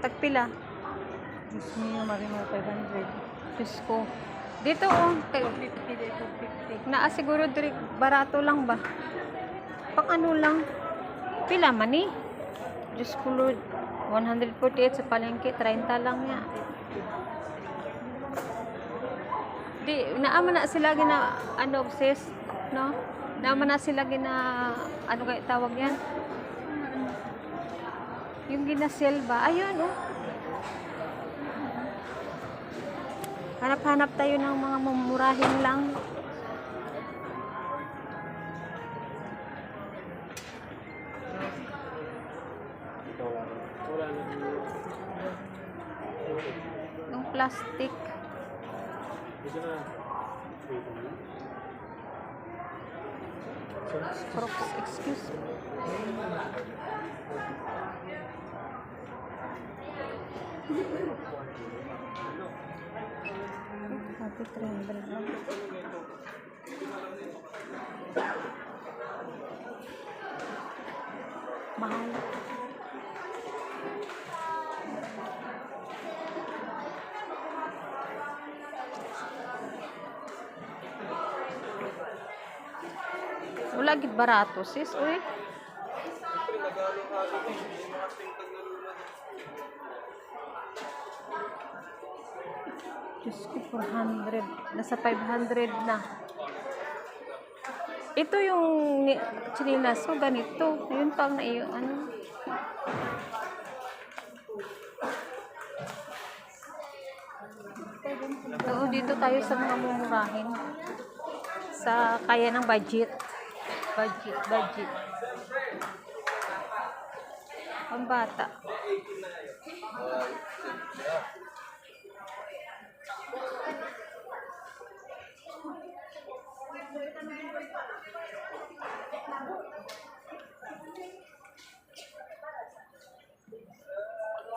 Tagpila. Diyos niyo, mga 500. Diyos ko. Dito oh. 250 dito, 50. Naasiguro direct barato lang ba? Pang ano lang. Pila man eh. Diyos ko Lord. 148 sa palengke. 30 lang niya. Di, naama na sila gina, ano, sis, no? Naama na sila gina, ano kayo tawag yan? Yung ginasel ba? Ayun, oh. Hanap-hanap tayo ng mga mamurahin lang. Yung plastic. Crocs, excuse me. Happy 300 lang. Mahal. Wala gid barato sis, uy. Diyos ko, 400. Nasa 500 na. Ito yung chinilas ko, ganito. Ayun pang na iyo, ano. Oo, dito tayo sa mga mumurahin. Sa kaya ng budget. Budget. Pambata.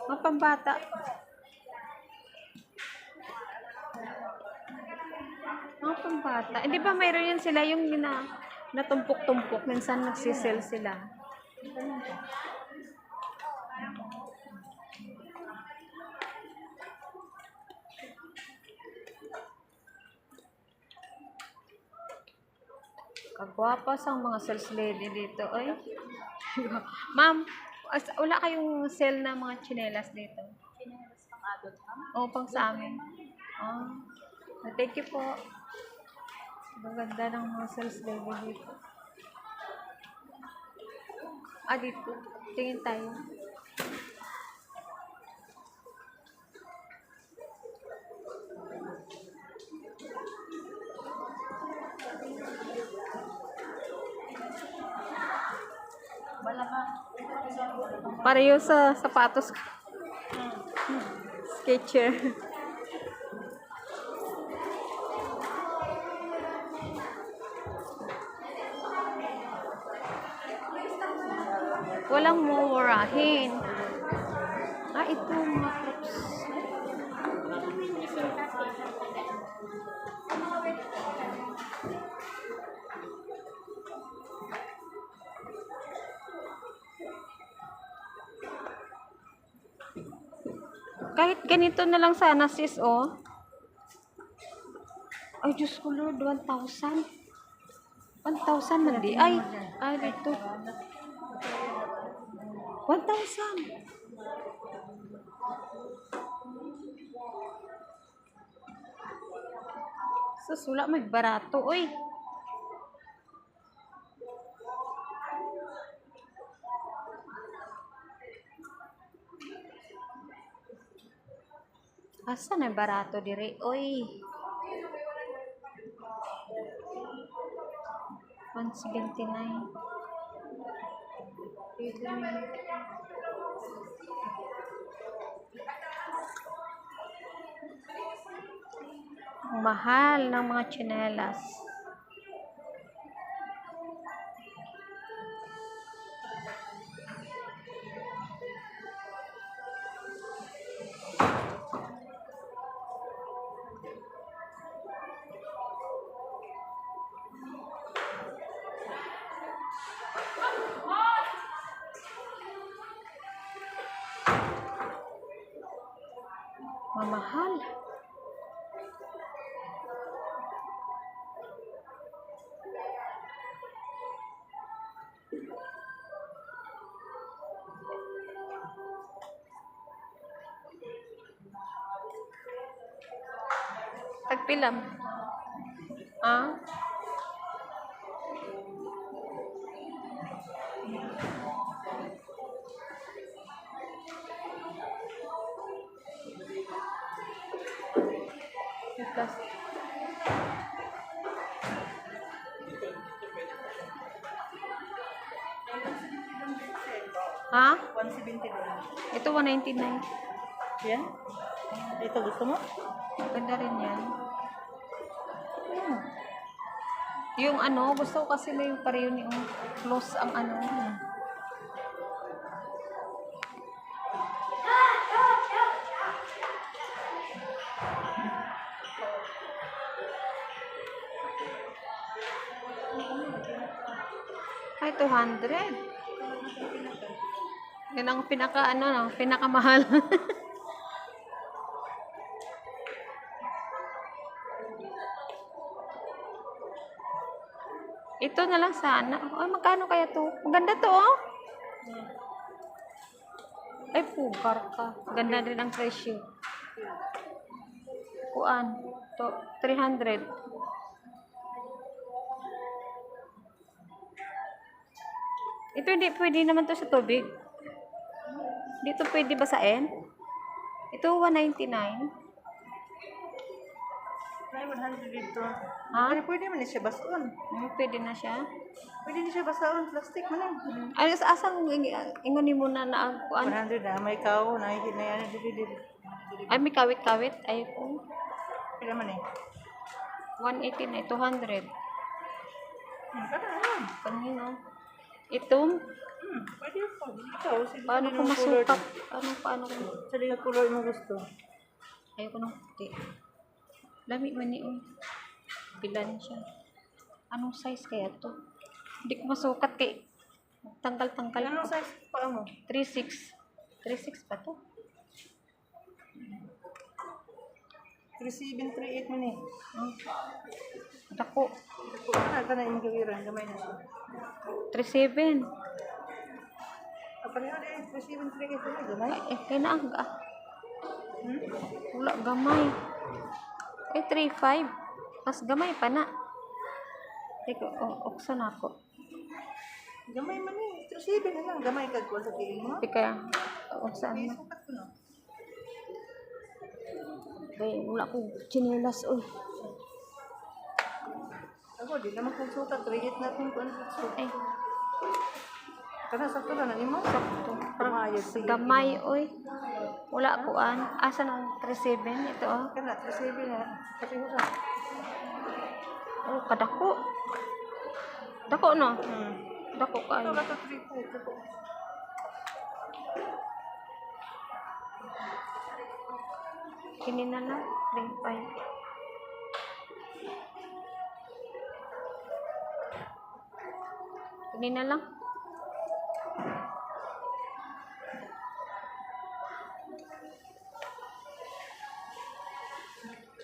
Mga pambata. Mga pambata. Hindi ba mayroon yan sila yung natumpok-tumpok. Minsan nagsisell sila. Kagwapa sa mga sales lady dito. Ay. Ma'am, wala kayong sale na mga tsinelas dito? Chinelas pang adult, ma'am? Oo, pang sa amin. Ah, thank you po. Maganda ng mga sales lady dito. Ah, dito. Tingin tayo. Pareho sa sapatos ko. Sketcher. Walang mumurahin. Ah, ito mga Crocs. Kahit ganito na lang sana sis, oh. Ay, Diyos ko Lord, 1,000. 1,000 man di. Ay, dito. 1,000. Sus, wala may barato, oy. Asa na barato dire, oy. 179. Ang mahal ng mga tsinelas. Mamahal. Tagpilam. Ah? Plus. Ha? 170 doon. Ito 199. Yan? Ito gusto mo? Ganda rin yan. Yung ano, gusto ko kasi may pareho yung close ang ano. Ay, 200. Yan ang pinaka ano, no? Pinakamahal. Ito na lang sana. Ay, magkano kaya to? Maganda to, oh. Ay, pugar ka. Ganda rin ang presyo. Kuan. To, 300. Ito hindi pwede naman to sa tubig. Dito pwede basain? Ito 199. May 100 dito. Ha? Pero pwede man siya basaon. Pwede na siya. Pwede na siya basaon. Plastic man eh. Ay, asang ingoni mo na ang kuan? 100 na. May kao na. Na yan. Ay, may kawit-kawit. Ay, po. Pila man eh. 180 na. 200. Kada naman. Panino. Ito, Pwede po. Ikaw. paano ko masukat? Paano ko? Sa lihat color mo gusto. Ayoko ng puti. Lami man ni Bilan siya. Anong size kaya to? Hindi ko masukat kay tanggal-tanggal Anong ko. size pa mo? 3.6. 3.6 pa to? 3738 man eh. Dako. Ito na yung gawiran. Gamay na siya. 3.7. Pareho na eh. 3738 na. Gamay. Eh, kaya na ang wala gamay. Eh, 3.5. Mas gamay pa na. Teko, uksan ako. Gamay man eh. 37 na lang. Gamay kagwa sa tingin mo. Teka, uksan May na. sukat ko na. Kaya wala ko chinelas, oy. Ako, di naman kung sukat. Rehit natin kung ano sukat. Ay, Kana sakto na nani mo? sakto. Pumayag si Gamay, oy. Wala ko an. Asa ng 3.7? Ito, oh. Kana 37 na. Kasi ko sa. Oh, kadako. Dako, no? Dako Ito kayo. ka to 3 po. Kini na lang. 3.5. Kini na lang.